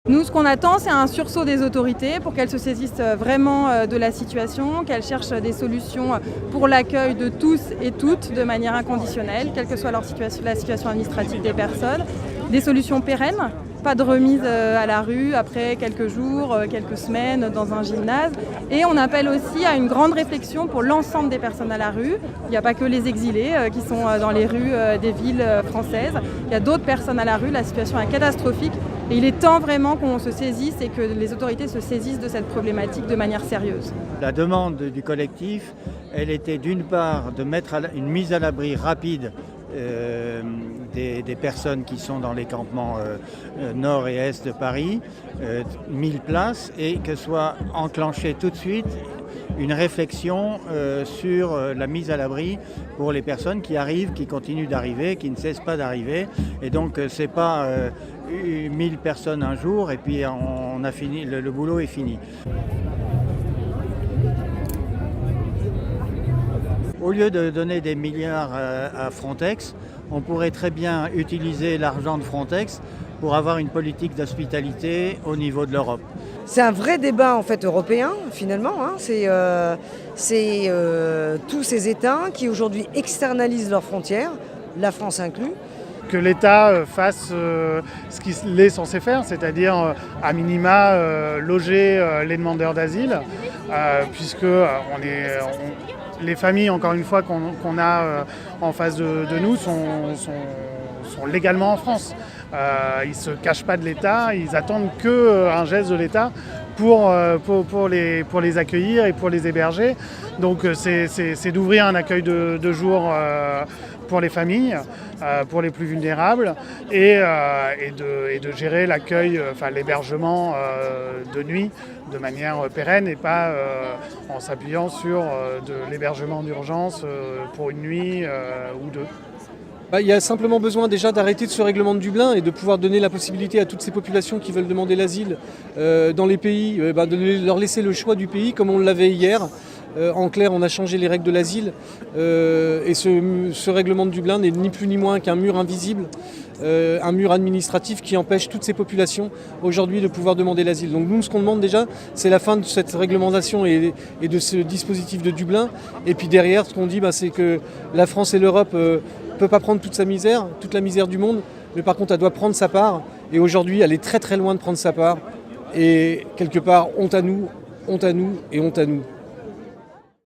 Nous, ce qu'on attend, c'est un sursaut des autorités pour qu'elles se saisissent vraiment de la situation, qu'elles cherchent des solutions pour l'accueil de tous et toutes de manière inconditionnelle, quelle que soit la situation administrative des personnes, des solutions pérennes. Pas de remise à la rue après quelques jours, quelques semaines dans un gymnase. Et on appelle aussi à une grande réflexion pour l'ensemble des personnes à la rue. Il n'y a pas que les exilés qui sont dans les rues des villes françaises. Il y a d'autres personnes à la rue. La situation est catastrophique. Et il est temps vraiment qu'on se saisisse et que les autorités se saisissent de cette problématique de manière sérieuse. La demande du collectif, elle était d'une part de mettre une mise à l'abri rapide des personnes qui sont dans les campements nord et est de Paris, 1000 places, et que soit enclenchée tout de suite une réflexion sur la mise à l'abri pour les personnes qui arrivent, qui continuent d'arriver, qui ne cessent pas d'arriver. Et donc c'est pas 1000 personnes un jour et puis on a fini, le boulot est fini. Au lieu de donner des milliards à Frontex, on pourrait très bien utiliser l'argent de Frontex pour avoir une politique d'hospitalité au niveau de l'Europe. C'est un vrai débat en fait européen finalement. C'est tous ces États qui aujourd'hui externalisent leurs frontières, la France inclus. Que l'État fasse ce qu'il est censé faire, c'est-à-dire à minima loger les demandeurs d'asile, puisque les familles, encore une fois, qu'on a en face de nous sont légalement en France. Ils ne se cachent pas de l'État, ils attendent qu'un geste de l'État pour les accueillir et pour les héberger. Donc c'est d'ouvrir un accueil de jour pour les familles, pour les plus vulnérables, et de gérer l'accueil, l'hébergement de nuit de manière pérenne et pas en s'appuyant sur de l'hébergement d'urgence pour une nuit ou deux. Il y a simplement besoin déjà d'arrêter de ce règlement de Dublin et de pouvoir donner la possibilité à toutes ces populations qui veulent demander l'asile dans les pays, de leur laisser le choix du pays comme on l'avait hier. En clair, on a changé les règles de l'asile et ce règlement de Dublin n'est ni plus ni moins qu'un mur invisible, un mur administratif qui empêche toutes ces populations aujourd'hui de pouvoir demander l'asile. Donc nous, ce qu'on demande déjà, c'est la fin de cette réglementation et de ce dispositif de Dublin. Et puis derrière, ce qu'on dit, c'est que la France et l'Europe ne peuvent pas prendre toute sa misère, toute la misère du monde, mais par contre, elle doit prendre sa part. Et aujourd'hui, elle est très très loin de prendre sa part. Et quelque part, honte à nous et honte à nous.